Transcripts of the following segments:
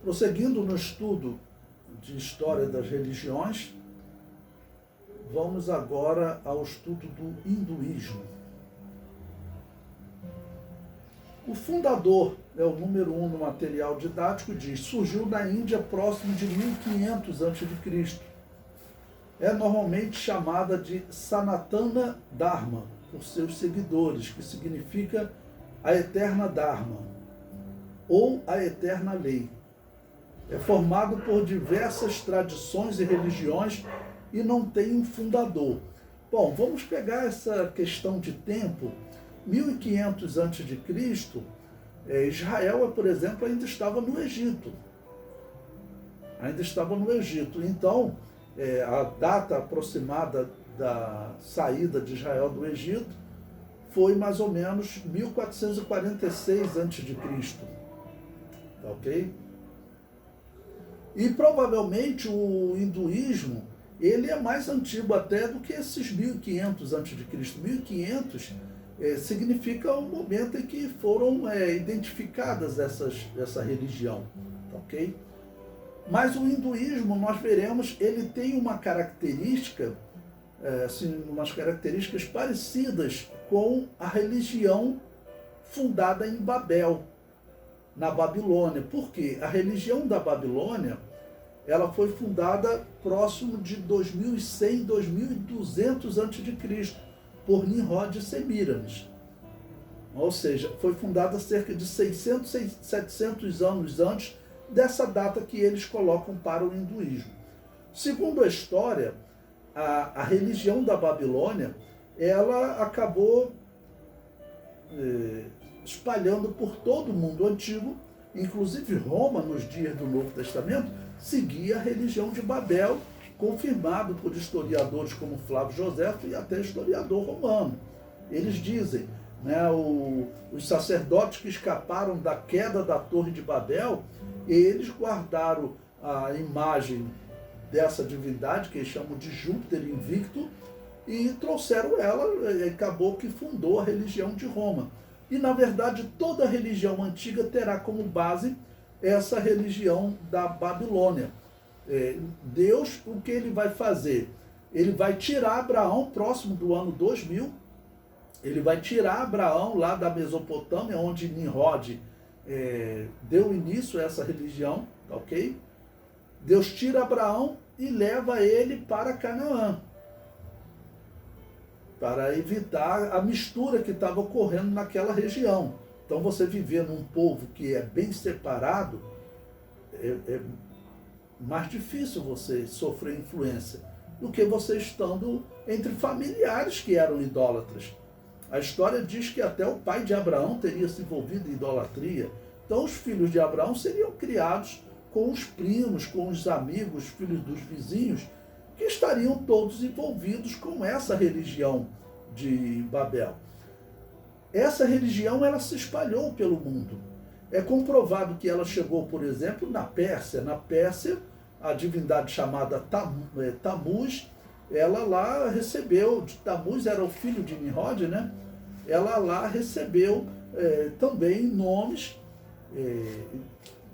Prosseguindo no estudo de história das religiões, vamos agora ao estudo do hinduísmo. O fundador, o número 1 no material didático, diz: surgiu na Índia próximo de 1500 a.C. É normalmente chamada de Sanatana Dharma por seus seguidores, que significa a eterna Dharma, ou a eterna lei. É formado por diversas tradições e religiões e não tem um fundador. Bom, vamos pegar essa questão de tempo. 1500 a.C., Israel, por exemplo, ainda estava no Egito. Então, a data aproximada da saída de Israel do Egito foi mais ou menos 1446 a.C., tá ok? E provavelmente o hinduísmo, ele é mais antigo até do que esses 1500 a.C. 1500 significa o momento em que foram identificadas essa religião, tá ok? Mas o hinduísmo, nós veremos, ele tem uma característica, umas características parecidas com a religião fundada em Babel, na Babilônia. Por quê? A religião da Babilônia, ela foi fundada próximo de 2100, 2200 a.C., por Nimrod e Semíramis. Ou seja, foi fundada cerca de 600, 700 anos antes dessa data que eles colocam para o hinduísmo. Segundo a história, a religião da Babilônia, ela acabou espalhando por todo o mundo antigo, inclusive Roma, nos dias do Novo Testamento, seguia a religião de Babel, confirmado por historiadores como Flávio Joséfo e até historiador romano. Eles dizem, os sacerdotes que escaparam da queda da Torre de Babel, eles guardaram a imagem dessa divindade, que eles chamam de Júpiter invicto, e trouxeram ela, e acabou que fundou a religião de Roma. E, na verdade, toda religião antiga terá como base essa religião da Babilônia. Deus, o que ele vai fazer? Ele vai tirar Abraão próximo do ano 2000, ele vai tirar Abraão lá da Mesopotâmia, onde Nimrod deu início a essa religião, tá ok? Deus tira Abraão e leva ele para Canaã, para evitar a mistura que estava ocorrendo naquela região. Então, você viver num povo que é bem separado, é mais difícil você sofrer influência do que você estando entre familiares que eram idólatras. A história diz que até o pai de Abraão teria se envolvido em idolatria. Então, os filhos de Abraão seriam criados com os primos, com os amigos, filhos dos vizinhos, que estariam todos envolvidos com essa religião de Babel. Essa religião, ela se espalhou pelo mundo. É comprovado que ela chegou, por exemplo, na Pérsia. Na Pérsia, a divindade chamada Tammuz, ela lá recebeu, Tammuz era o filho de Nimrod, né? Ela lá recebeu também nomes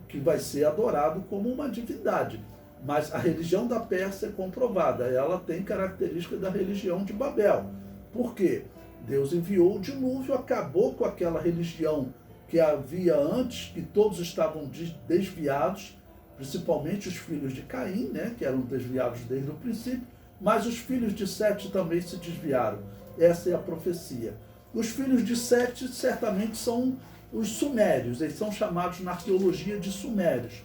que vai ser adorado como uma divindade. Mas a religião da Pérsia é comprovada, ela tem característica da religião de Babel. Por quê? Deus enviou o dilúvio, acabou com aquela religião que havia antes, que todos estavam desviados, principalmente os filhos de Caim, né, que eram desviados desde o princípio, mas os filhos de Sete também se desviaram. Essa é a profecia. Os filhos de Sete certamente são os sumérios, eles são chamados na arqueologia de sumérios.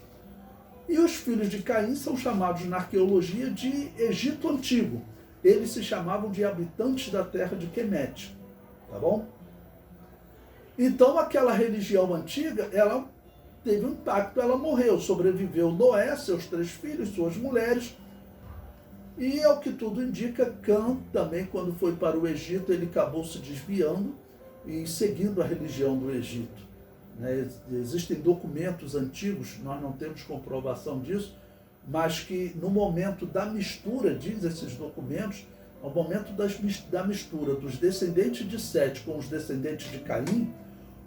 E os filhos de Caim são chamados na arqueologia de Egito Antigo. Eles se chamavam de habitantes da terra de Quemete, tá bom? Então, aquela religião antiga, ela teve um impacto, ela morreu, sobreviveu Noé, seus 3 filhos, suas mulheres, e ao que tudo indica, Cã também, quando foi para o Egito, ele acabou se desviando e seguindo a religião do Egito. Existem documentos antigos, nós não temos comprovação disso, mas que no momento da mistura, diz esses documentos, ao momento da mistura dos descendentes de Sete com os descendentes de Caim,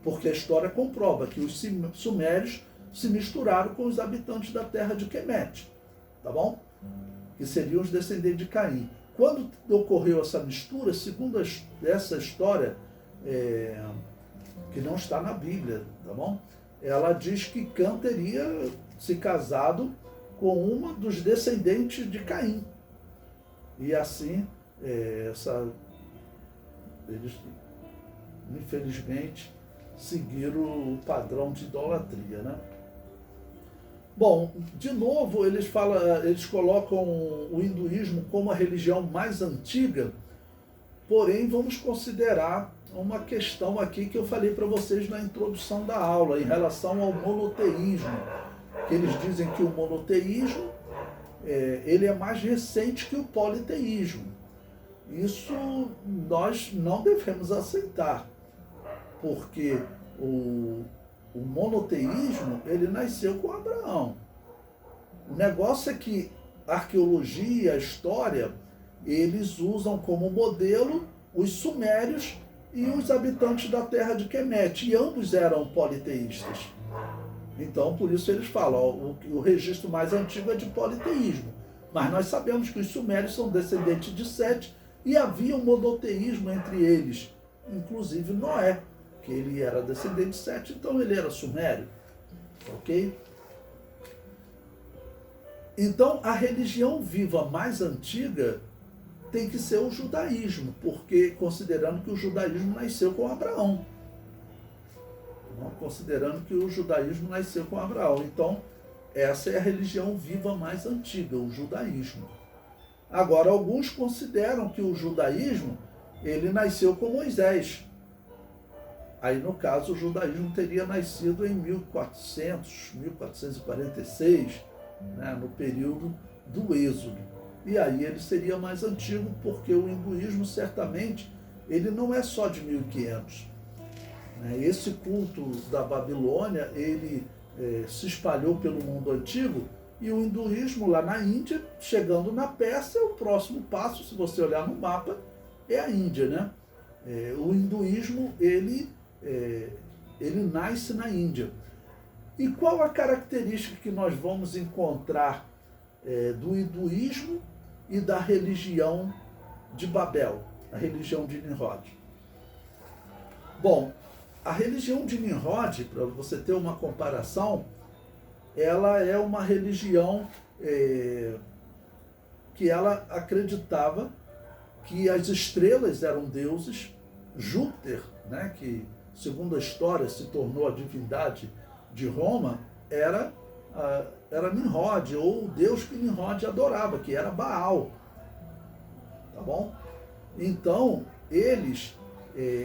porque a história comprova que os sumérios se misturaram com os habitantes da terra de Quemete, tá bom? Que seriam os descendentes de Caim. Quando ocorreu essa mistura, segundo essa história, que não está na Bíblia, tá bom? Ela diz que Cã teria se casado com uma dos descendentes de Caim. E assim, eles, infelizmente, seguiram o padrão de idolatria, né? Bom, de novo, eles colocam o hinduísmo como a religião mais antiga, porém vamos considerar uma questão aqui que eu falei para vocês na introdução da aula, em relação ao monoteísmo, que eles dizem que o monoteísmo ele é mais recente que o politeísmo. Isso nós não devemos aceitar, porque o monoteísmo, ele nasceu com Abraão. O negócio é que a arqueologia, a história, eles usam como modelo os sumérios e os habitantes da terra de Quemete, e ambos eram politeístas. Então, por isso eles falam, o registro mais antigo é de politeísmo. Mas nós sabemos que os sumérios são descendentes de Sete, e havia um monoteísmo entre eles, inclusive Noé, que ele era descendente de Sete, então ele era sumério, ok? Então, a religião viva mais antiga tem que ser o judaísmo, porque considerando que o judaísmo nasceu com Abraão. Considerando que o judaísmo nasceu com Abraão. Então, essa é a religião viva mais antiga, o judaísmo. Agora, alguns consideram que o judaísmo, ele nasceu com Moisés. Aí, no caso, o judaísmo teria nascido em 1446, né, no período do Êxodo. E aí ele seria mais antigo, porque o hinduísmo, certamente, ele não é só de 1500. Esse culto da Babilônia, ele se espalhou pelo mundo antigo, e o hinduísmo lá na Índia, chegando na Pérsia, o próximo passo, se você olhar no mapa, é a Índia, né? O hinduísmo, ele nasce na Índia. E qual a característica que nós vamos encontrar do hinduísmo e da religião de Babel, a religião de Nimrod? Bom, a religião de Nimrod, para você ter uma comparação, ela é uma religião que ela acreditava que as estrelas eram deuses, Júpiter, né, que segundo a história se tornou a divindade de Roma, era Nimrod, ou o deus que Nimrod adorava, que era Baal. Tá bom? Então, eles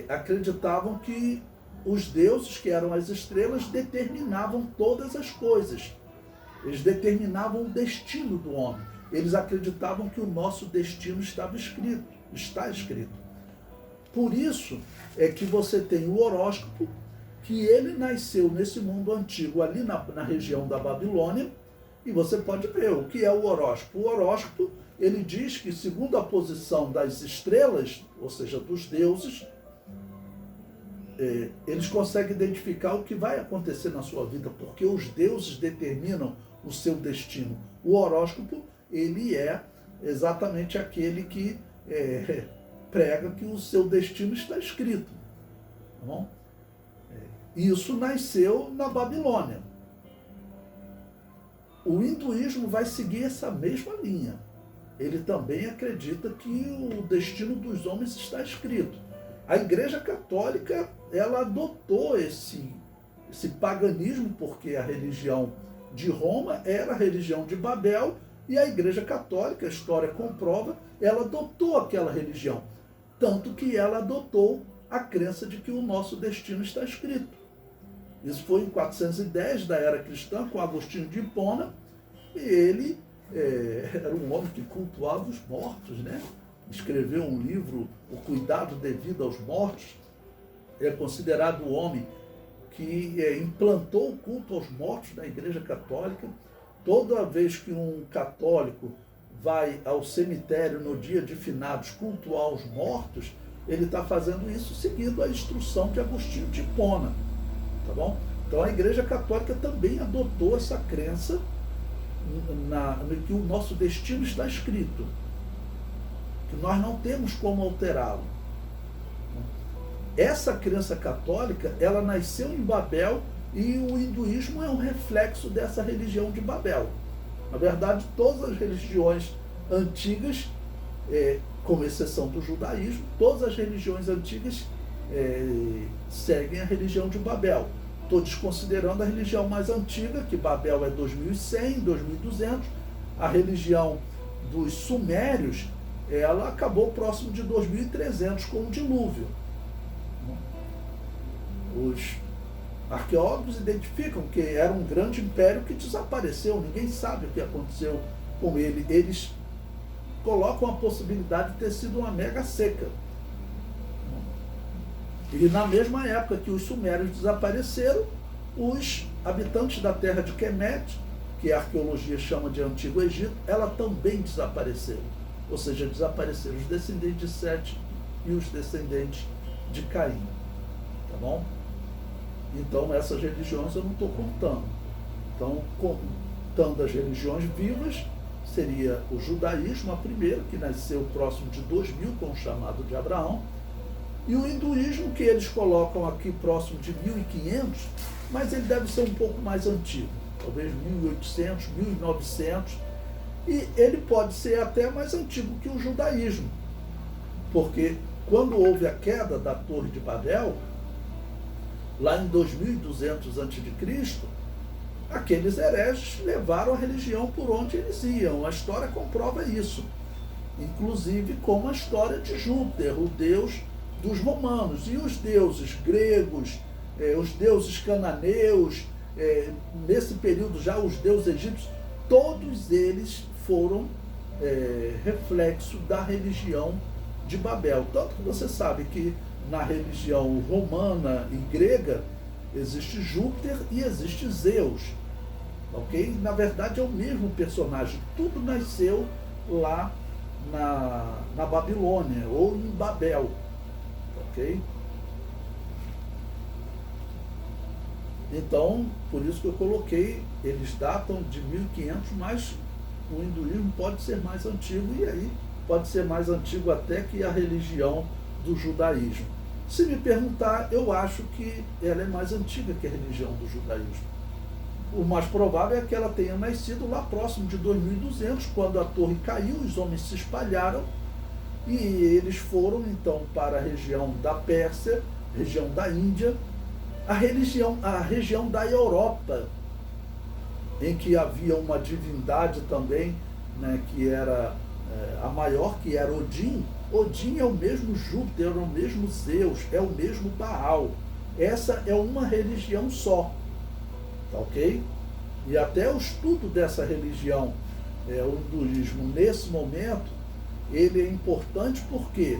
acreditavam que os deuses, que eram as estrelas, determinavam todas as coisas. Eles determinavam o destino do homem. Eles acreditavam que o nosso destino está escrito. Por isso é que você tem o horóscopo, que ele nasceu nesse mundo antigo, ali na região da Babilônia, e você pode ver o que é o horóscopo. O horóscopo, ele diz que, segundo a posição das estrelas, ou seja, dos deuses, eles conseguem identificar o que vai acontecer na sua vida, porque os deuses determinam o seu destino. O horóscopo, ele é exatamente aquele que prega que o seu destino está escrito. Tá bom? Isso nasceu na Babilônia. O hinduísmo vai seguir essa mesma linha. Ele também acredita que o destino dos homens está escrito. A Igreja Católica, ela adotou esse paganismo, porque a religião de Roma era a religião de Babel, e a Igreja Católica, a história comprova, ela adotou aquela religião. Tanto que ela adotou a crença de que o nosso destino está escrito. Isso foi em 410 da era cristã, com Agostinho de Hipona, e ele era um homem que cultuava os mortos, né? Escreveu um livro, O Cuidado Devido aos Mortos. É considerado o homem que implantou o culto aos mortos na Igreja Católica. Toda vez que um católico vai ao cemitério no dia de finados cultuar os mortos, ele está fazendo isso seguindo a instrução de Agostinho de Hipona. Tá bom? Então a Igreja Católica também adotou essa crença no que o nosso destino está escrito, que nós não temos como alterá-lo. Essa crença católica, ela nasceu em Babel e o hinduísmo é um reflexo dessa religião de Babel. Na verdade, todas as religiões antigas, com exceção do judaísmo, todas as religiões antigas seguem a religião de Babel. Estou desconsiderando a religião mais antiga, que Babel é 2100, 2200. A religião dos sumérios, ela acabou próximo de 2300 com o dilúvio. Os arqueólogos identificam que era um grande império que desapareceu, ninguém sabe o que aconteceu com ele. Eles colocam a possibilidade de ter sido uma mega seca. E na mesma época que os sumérios desapareceram, os habitantes da terra de Kemet, que a arqueologia chama de Antigo Egito, ela também desapareceu. Ou seja, desapareceram os descendentes de Sete e os descendentes de Caim. Tá bom? Então essas religiões eu não estou contando. Então, contando as religiões vivas, seria o judaísmo, a primeira, que nasceu próximo de 2000 com o chamado de Abraão, e o hinduísmo, que eles colocam aqui próximo de 1500, mas ele deve ser um pouco mais antigo, talvez 1800, 1900, e ele pode ser até mais antigo que o judaísmo, porque quando houve a queda da Torre de Babel, lá em 2200 a.C., aqueles hereges levaram a religião por onde eles iam. A história comprova isso, inclusive com a história de Júpiter, o deus dos romanos, e os deuses gregos, os deuses cananeus, nesse período já os deuses egípcios, todos eles foram reflexo da religião de Babel. Tanto que você sabe que na religião romana e grega existe Júpiter e existe Zeus, ok? Na verdade é o mesmo personagem, tudo nasceu lá na Babilônia ou em Babel, ok? Então, por isso que eu coloquei, eles datam de 1500, mas o hinduísmo pode ser mais antigo, e aí pode ser mais antigo até que a religião do judaísmo. Se me perguntar, eu acho que ela é mais antiga que a religião do judaísmo. O mais provável é que ela tenha nascido lá próximo de 2200, quando a torre caiu, os homens se espalharam, e eles foram então para a região da Pérsia, região da Índia, a região da Europa, em que havia uma divindade também, né, que era a maior, que era Odin. Odin é o mesmo Júpiter, é o mesmo Zeus, é o mesmo Baal. Essa é uma religião só, tá ok? E até o estudo dessa religião, o hinduísmo, nesse momento, ele é importante porque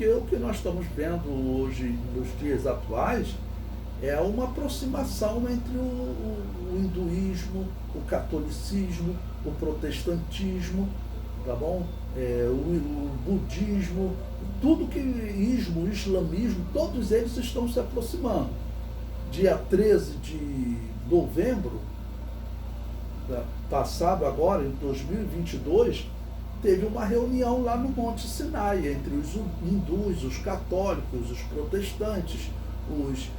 o que nós estamos vendo hoje, nos dias atuais, é uma aproximação entre o hinduísmo, o catolicismo, o protestantismo, tá bom? O budismo, tudo que o islamismo, todos eles estão se aproximando. Dia 13 de novembro, passado agora, em 2022, teve uma reunião lá no Monte Sinai, entre os hindus, os católicos, os protestantes, os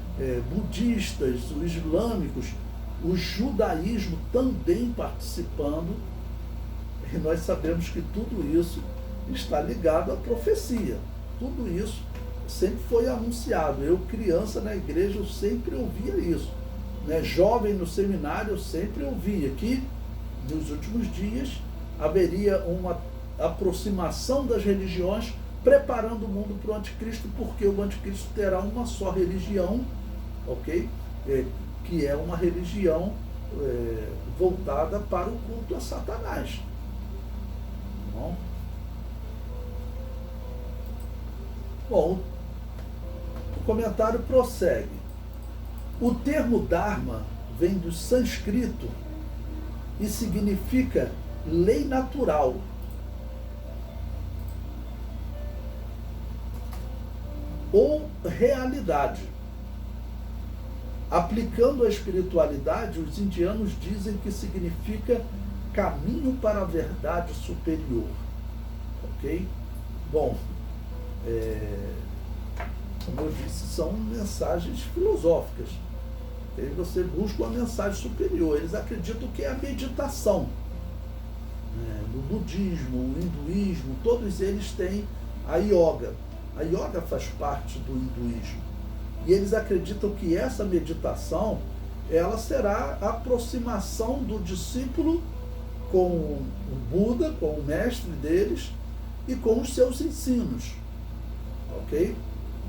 budistas, os islâmicos, o judaísmo também participando, e nós sabemos que tudo isso está ligado à profecia. Tudo isso sempre foi anunciado. Eu, criança na igreja, eu sempre ouvia isso. Né? Jovem no seminário, eu sempre ouvia que, nos últimos dias, haveria uma aproximação das religiões, preparando o mundo para o anticristo, porque o anticristo terá uma só religião, ok? Que é uma religião voltada para o culto a Satanás. Bom, o comentário prossegue. O termo Dharma vem do sânscrito e significa lei natural. Ou realidade. Aplicando a espiritualidade, os indianos dizem que significa caminho para a verdade superior. Ok? Bom, como eu disse, são mensagens filosóficas. Aí você busca uma mensagem superior. Eles acreditam que é a meditação. No budismo, o hinduísmo, todos eles têm a yoga. A yoga faz parte do hinduísmo. E eles acreditam que essa meditação, ela será a aproximação do discípulo com o Buda, com o mestre deles e com os seus ensinos. Ok?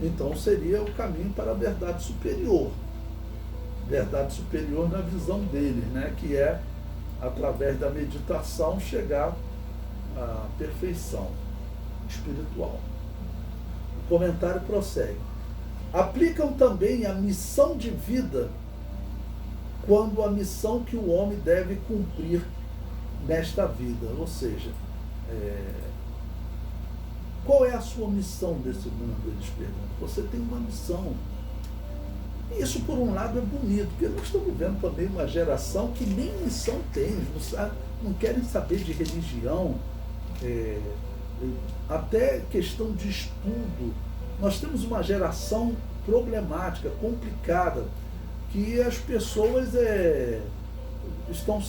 Então seria o caminho para a verdade superior. Verdade superior na visão deles, né? Que é, através da meditação, chegar à perfeição espiritual. O comentário prossegue. Aplicam também a missão de vida quando a missão que o homem deve cumprir nesta vida. Ou seja, qual é a sua missão desse mundo? Eles perguntam. Você tem uma missão. E isso, por um lado, é bonito, porque nós estamos vivendo também uma geração que nem missão tem, não querem saber de religião, até questão de estudo. Nós temos uma geração problemática, complicada, que as pessoas estão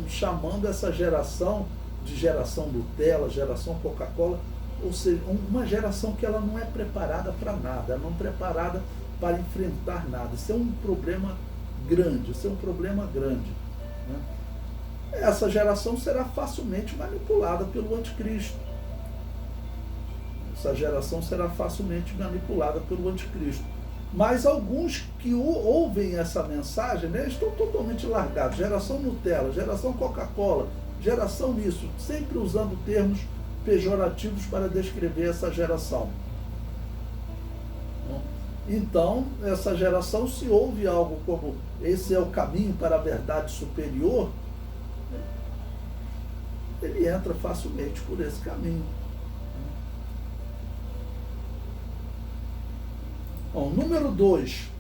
chamando essa geração de geração Nutella, geração Coca-Cola, ou seja, uma geração que ela não é preparada para nada, ela não é preparada para enfrentar nada. Isso é um problema grande, né? Essa geração será facilmente manipulada pelo anticristo. Essa geração será facilmente manipulada pelo anticristo. Mas alguns que ouvem essa mensagem, né, estão totalmente largados. Geração Nutella, geração Coca-Cola, geração isso, sempre usando termos pejorativos para descrever essa geração. Então, essa geração, se ouve algo como esse é o caminho para a verdade superior, ele entra facilmente por esse caminho. Bom, número 2.